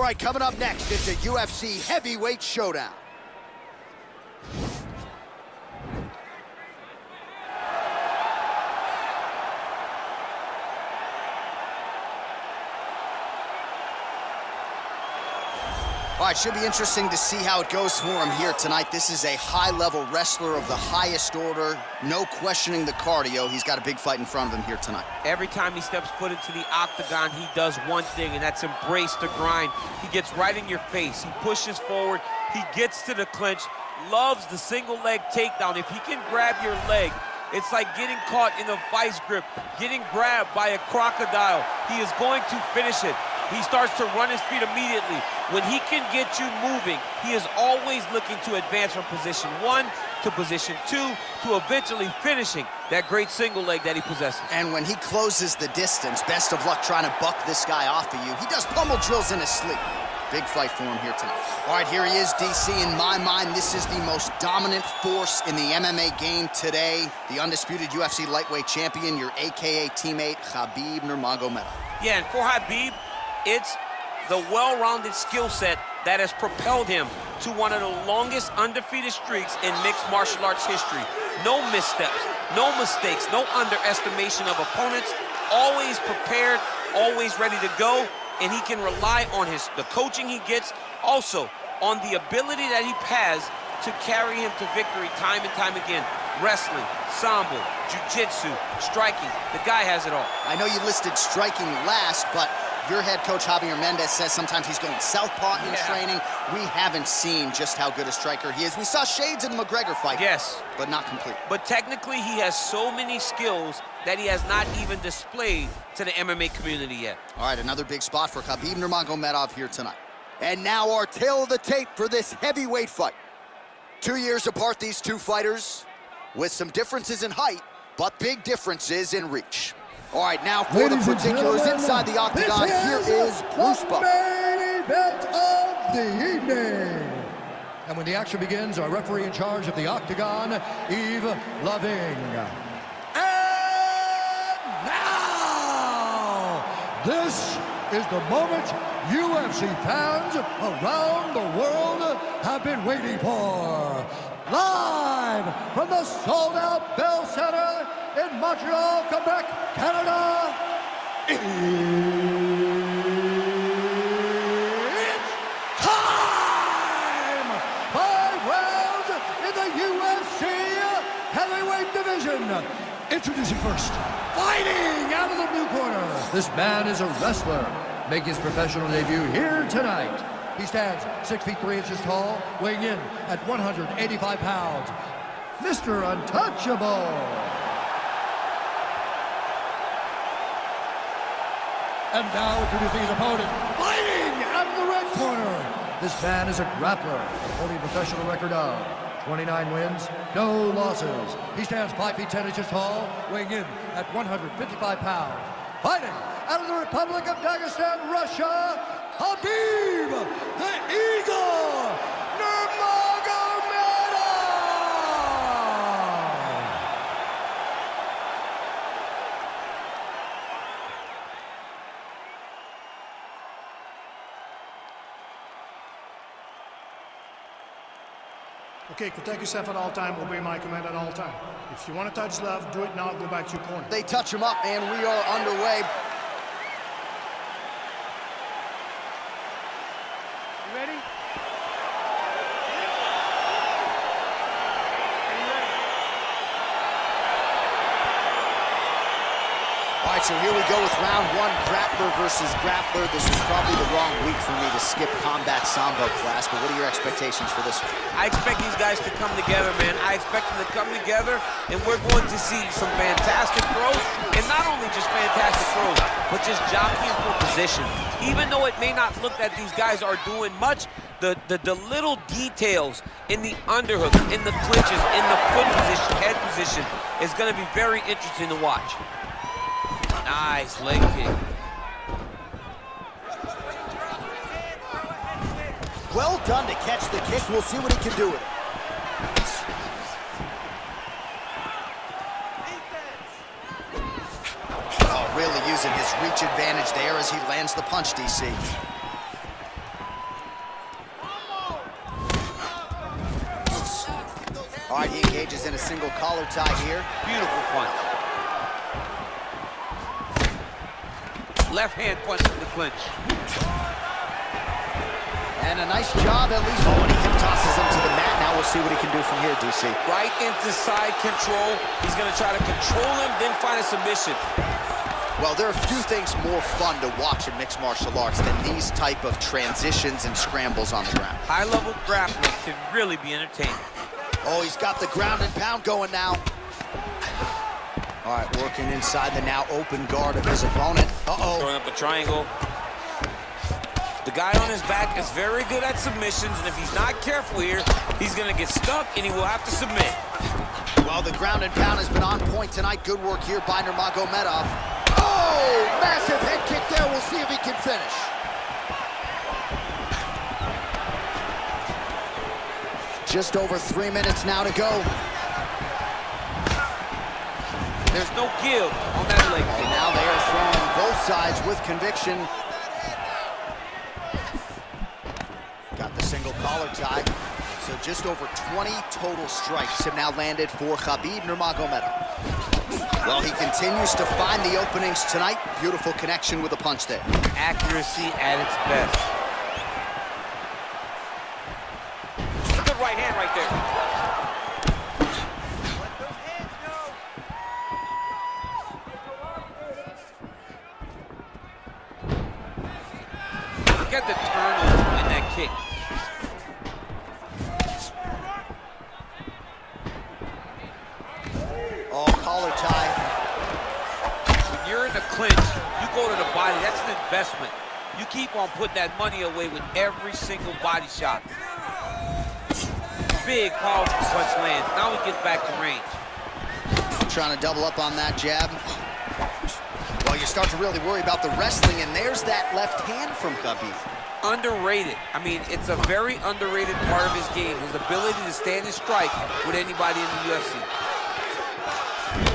All right, coming up next is the UFC Heavyweight Showdown. All right, should be interesting to see how it goes for him here tonight. This is a high-level wrestler of the highest order. No questioning the cardio. He's got a big fight in front of him here tonight. Every time he steps foot into the octagon, he does one thing, and that's embrace the grind. He gets right in your face. He pushes forward. He gets to the clinch, loves the single leg takedown. If he can grab your leg, it's like getting caught in a vice grip, getting grabbed by a crocodile. He is going to finish it. He starts to run his feet immediately. When he can get you moving, he is always looking to advance from position 1 to position 2 to eventually finishing that great single leg that he possesses. And when he closes the distance, best of luck trying to buck this guy off of you. He does pummel drills in his sleep. Big fight for him here tonight. All right, here he is, DC. In my mind, this is the most dominant force in the MMA game today. The undisputed UFC Lightweight Champion, your AKA teammate, Khabib Nurmagomedov. Yeah, and for Khabib, it's the well-rounded skill set that has propelled him to one of the longest undefeated streaks in mixed martial arts history. No missteps, no mistakes, no underestimation of opponents, always prepared, always ready to go, and he can rely on the coaching he gets, also on the ability that he has to carry him to victory time and time again. Wrestling, sambo, jiu-jitsu, striking, the guy has it all. I know you listed striking last, but your head coach, Javier Mendez, says sometimes he's going southpaw in training. We haven't seen just how good a striker he is. We saw shades in the McGregor fight. Yes. But not complete. But technically, he has so many skills that he has not even displayed to the MMA community yet. All right, another big spot for Khabib Nurmagomedov here tonight. And now our tail of the tape for this heavyweight fight. 2 years apart, these two fighters, with some differences in height, but big differences in reach. All right, now for the particulars inside the octagon, here is Bruce Buck. Main event of the evening. And when the action begins, our referee in charge of the octagon, Yves Loving. And now, this is the moment UFC fans around the world have been waiting for. Live from the sold-out Bell Center in Montreal, Quebec, Canada, it's time! 5 rounds in the UFC heavyweight division. Introducing first, fighting out of the blue corner. This man is a wrestler, making his professional debut here tonight. He stands 6 feet 3 inches tall, weighing in at 185 pounds. Mr. Untouchable. And now introducing his opponent, fighting out of the red corner. This man is a grappler, holding a professional record of 29 wins, no losses. He stands 5 feet 10 inches tall, weighing in at 155 pounds. Fighting out of the Republic of Dagestan, Russia, Khabib, the Eagle, Nurmagomedov! Okay, protect yourself at all time, obey my command at all time. If you want to touch left, do it now, go back to your corner. They touch him up, and we are underway. Ready? All right, so here we go with round 1, grappler versus grappler. This was probably the wrong week for me to skip Combat Sambo class, but what are your expectations for this one? I expect these guys to come together, man. I expect them to come together, and we're going to see some fantastic throws, and not only just fantastic throws, but just jockeying for position. Even though it may not look that these guys are doing much, the little details in the underhook, in the clinches, in the foot position, head position, is going to be very interesting to watch. Nice leg kick. Well done to catch the kick. We'll see what he can do with it. Oh, really using his reach advantage there as he lands the punch, DC. All right, he engages in a single collar tie here. Beautiful punch. Left hand punch in the clinch. And a nice job, at least. Oh, and he hip tosses him to the mat. Now we'll see what he can do from here, DC. Right into side control. He's gonna try to control him, then find a submission. Well, there are few things more fun to watch in mixed martial arts than these type of transitions and scrambles on the ground. High-level grappling can really be entertaining. Oh, he's got the ground and pound going now. All right, working inside the now open guard of his opponent. Uh-oh. Throwing up a triangle. The guy on his back is very good at submissions, and if he's not careful here, he's gonna get stuck and he will have to submit. Well, the ground and pound has been on point tonight. Good work here by Nurmagomedov. Oh, massive head kick there. We'll see if he can finish. Just over 3 minutes now to go. There's no give on that leg kick. Now they are throwing both sides with conviction. Got the single collar tie. So just over 20 total strikes have now landed for Khabib Nurmagomedov. Well, he continues to find the openings tonight. Beautiful connection with a punch there. Accuracy at its best. Good right hand right there. Let those hands go. Look at the turnover in that kick. Collar tie. When you're in the clinch, you go to the body. That's an investment. You keep on putting that money away with every single body shot. Big, powerful punch lands. Now he gets back to range. Trying to double up on that jab. Well, you start to really worry about the wrestling, and there's that left hand from Khabib. Underrated. I mean, it's a very underrated part of his game. His ability to stand and strike with anybody in the UFC.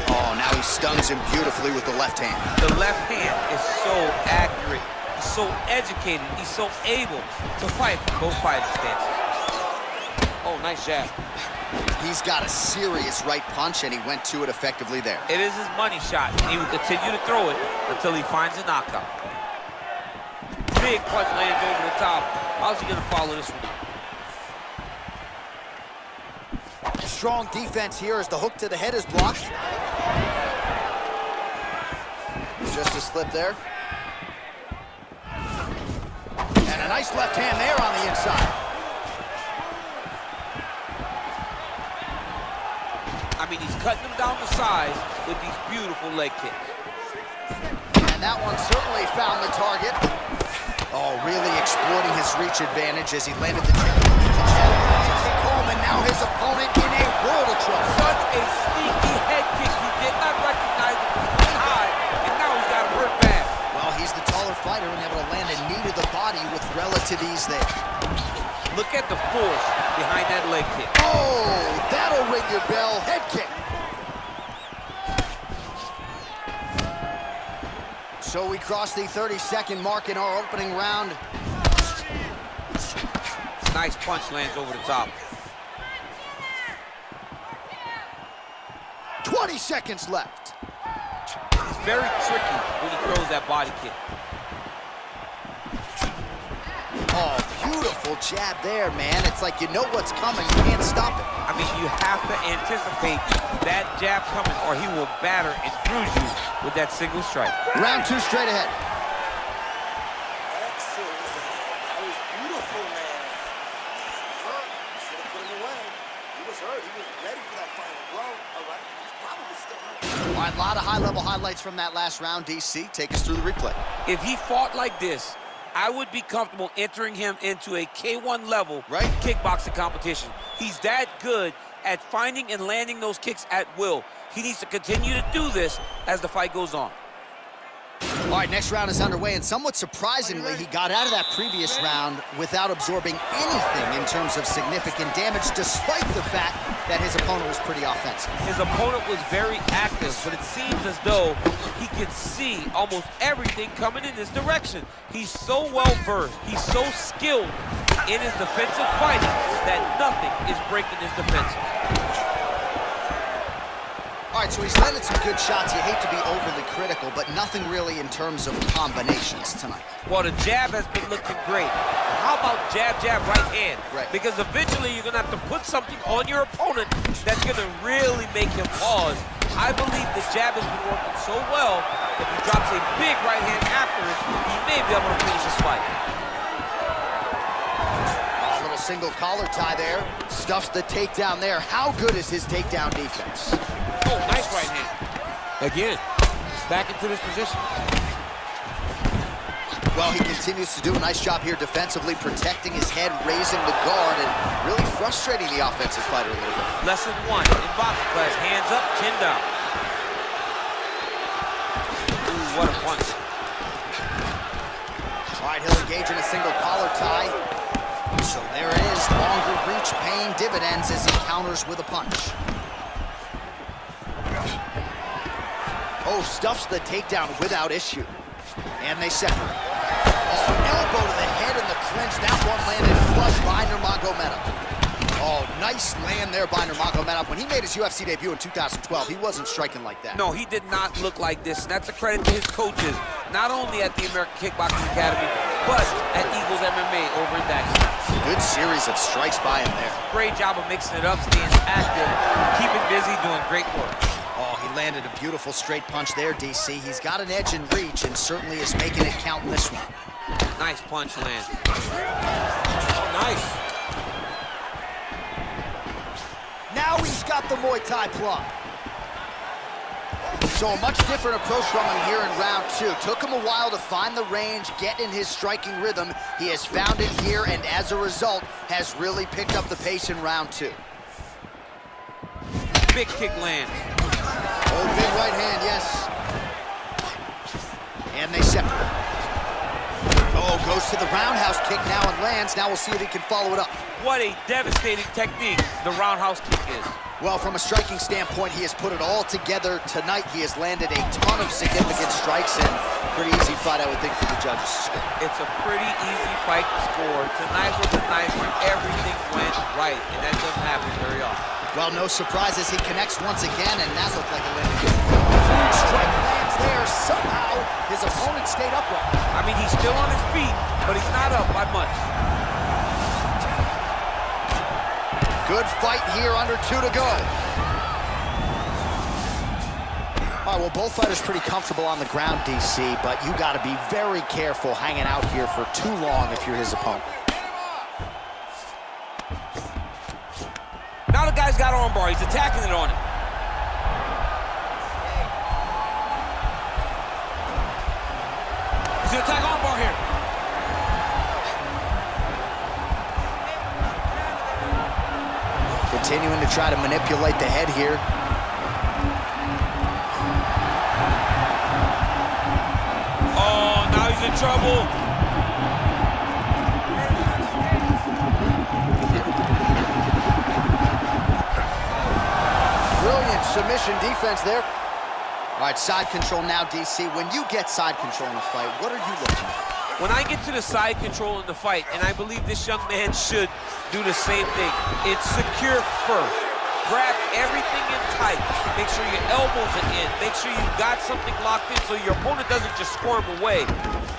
Oh, now he stuns him beautifully with the left hand. The left hand is so accurate. He's so educated. He's so able to fight both fighting stances. Oh, nice jab. He's got a serious right punch, and he went to it effectively there. It is his money shot, and he will continue to throw it until he finds a knockout. Big punch lands over the top. How's he going to follow this one up? Strong defense here as the hook to the head is blocked. Just a slip there. And a nice left hand there on the inside. I mean, he's cutting them down the sides with these beautiful leg kicks. And that one certainly found the target. Oh, really exploiting his reach advantage as he landed the jab. Home, and now his opponent in a world of trouble. Such a sneaky head kick. He did not recognize it was coming high, and now he's got to hurt bad. Well, he's the taller fighter and able to land a knee to the body with relative ease there. Look at the force behind that leg kick. Oh, that'll ring your bell. Head kick. So we cross the 30-second mark in our opening round. Nice punch lands over the top. 20 seconds left. He's very tricky when he throws that body kick. Oh, beautiful jab there, man. It's like you know what's coming. You can't stop it. I mean, you have to anticipate that jab coming or he will batter and bruise you with that single strike. Round 2 straight ahead. Excellent. That was beautiful, man. Hurt. Should have put him away. He was hurt. He was ready for that final blow. All right. He's probably still hurt. All right, a lot of high-level highlights from that last round. DC, take us through the replay. If he fought like this, I would be comfortable entering him into a K1 level kickboxing competition. He's that good at finding and landing those kicks at will. He needs to continue to do this as the fight goes on. All right, next round is underway, and somewhat surprisingly, he got out of that previous round without absorbing anything in terms of significant damage, despite the fact that his opponent was pretty offensive. His opponent was very active, but it seems as though he could see almost everything coming in his direction. He's so well-versed, he's so skilled in his defensive fighting that nothing is breaking his defensive. All right, so he's landed some good shots. You hate to be overly critical, but nothing really in terms of combinations tonight. Well, the jab has been looking great. How about jab, jab, right hand? Right. Because eventually you're gonna have to put something on your opponent that's gonna really make him pause. I believe the jab has been working so well, if he drops a big right hand after it, he may be able to finish this fight. A little single collar tie there. Stuffs the takedown there. How good is his takedown defense? Oh, nice right hand. Again, back into this position. Well, he continues to do a nice job here defensively, protecting his head, raising the guard, and really frustrating the offensive fighter a little bit. Lesson 1 in boxing class, hands up, chin down. Ooh, what a punch. All right, he'll engage in a single collar tie. So there it is, longer reach paying dividends as he counters with a punch. Oh, stuffs the takedown without issue. And they separate. Oh, elbow to the head in the clinch. That one landed flush by Nurmagomedov. Oh, nice land there by Nurmagomedov. When he made his UFC debut in 2012, he wasn't striking like that. No, he did not look like this, and that's a credit to his coaches, not only at the American Kickboxing Academy, but at Eagles MMA over in Dagestan. Good series of strikes by him there. Great job of mixing it up, staying active, keeping busy, doing great work. Oh, he landed a beautiful straight punch there, DC. He's got an edge in reach and certainly is making it count in this one. Nice punch land. Oh, nice. Now he's got the Muay Thai plug. So a much different approach from him here in round 2. Took him a while to find the range, get in his striking rhythm. He has found it here, and as a result, has really picked up the pace in round 2. Big kick land. Oh, big right hand, yes. And they separate. Oh, goes to the roundhouse kick now and lands. Now we'll see if he can follow it up. What a devastating technique the roundhouse kick is. Well, from a striking standpoint, he has put it all together tonight. He has landed a ton of significant strikes, and pretty easy fight, I would think, for the judges to score. It's a pretty easy fight to score. Tonight was a night where everything went right, and that doesn't happen very often. Well, no surprise as he connects once again, and that looked like a landing. Huge strike lands there. Somehow, his opponent stayed upright. I mean, he's still on his feet, but he's not up by much. Good fight here, under 2 to go. All right, well, both fighters pretty comfortable on the ground, DC, but you got to be very careful hanging out here for too long if you're his opponent. Now the guy's got armbar. He's attacking it on him. He's gonna attack armbar here. Continuing to try to manipulate the head here. Oh, now he's in trouble. Brilliant submission defense there. All right, side control now, DC. When you get side control in a fight, what are you looking for? When I get to the side control in the fight, and I believe this young man should do the same thing, it's secure first. Grab everything in tight. Make sure your elbows are in. Make sure you got something locked in so your opponent doesn't just squirm away.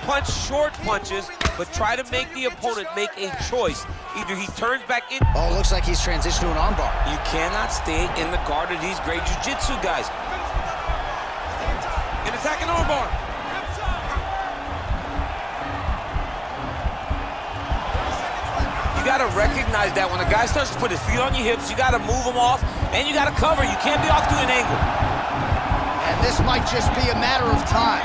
Punch short punches, but try to make the opponent make a choice. Either he turns back in. Oh, looks like he's transitioned to an armbar. You cannot stay in the guard of these great jiu-jitsu guys. And attack an armbar. You got to recognize that when a guy starts to put his feet on your hips, you got to move him off, and you got to cover. You can't be off to an angle. And this might just be a matter of time.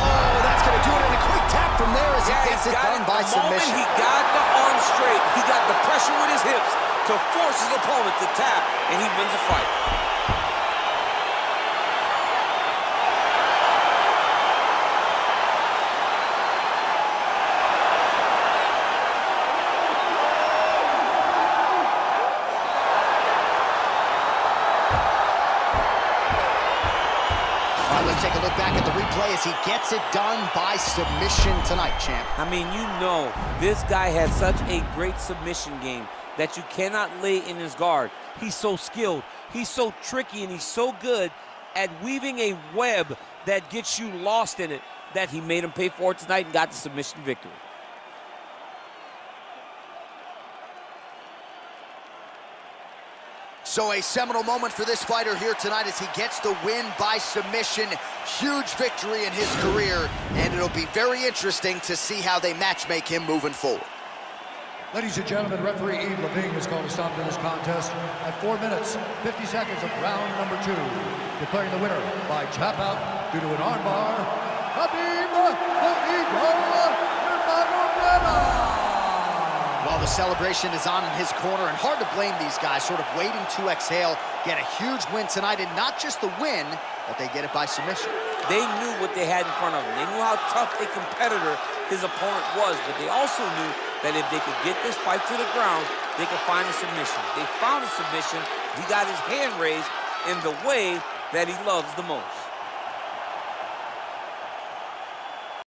Oh, that's going to do it in a quick tap from there as he gets it done by submission. The moment he got the arm straight, he got the pressure with his hips to force his opponent to tap, and he wins the fight. All right, let's take a look back at the replay as he gets it done by submission tonight, champ. I mean, you know, this guy has such a great submission game that you cannot lay in his guard. He's so skilled, he's so tricky, and he's so good at weaving a web that gets you lost in it that he made him pay for it tonight and got the submission victory. So a seminal moment for this fighter here tonight as he gets the win by submission. Huge victory in his career, and it'll be very interesting to see how they matchmake him moving forward. Ladies and gentlemen, referee Yves Levine has called a stop to this contest at 4 minutes, 50 seconds of round number 2. Declaring the winner by tap out due to an armbar, Khabib Nurmagomedov. Well, the celebration is on in his corner, and hard to blame these guys, sort of waiting to exhale, get a huge win tonight, and not just the win, but they get it by submission. They knew what they had in front of them. They knew how tough a competitor his opponent was, but they also knew that if they could get this fight to the ground, they could find a submission. They found a submission. He got his hand raised in the way that he loves the most.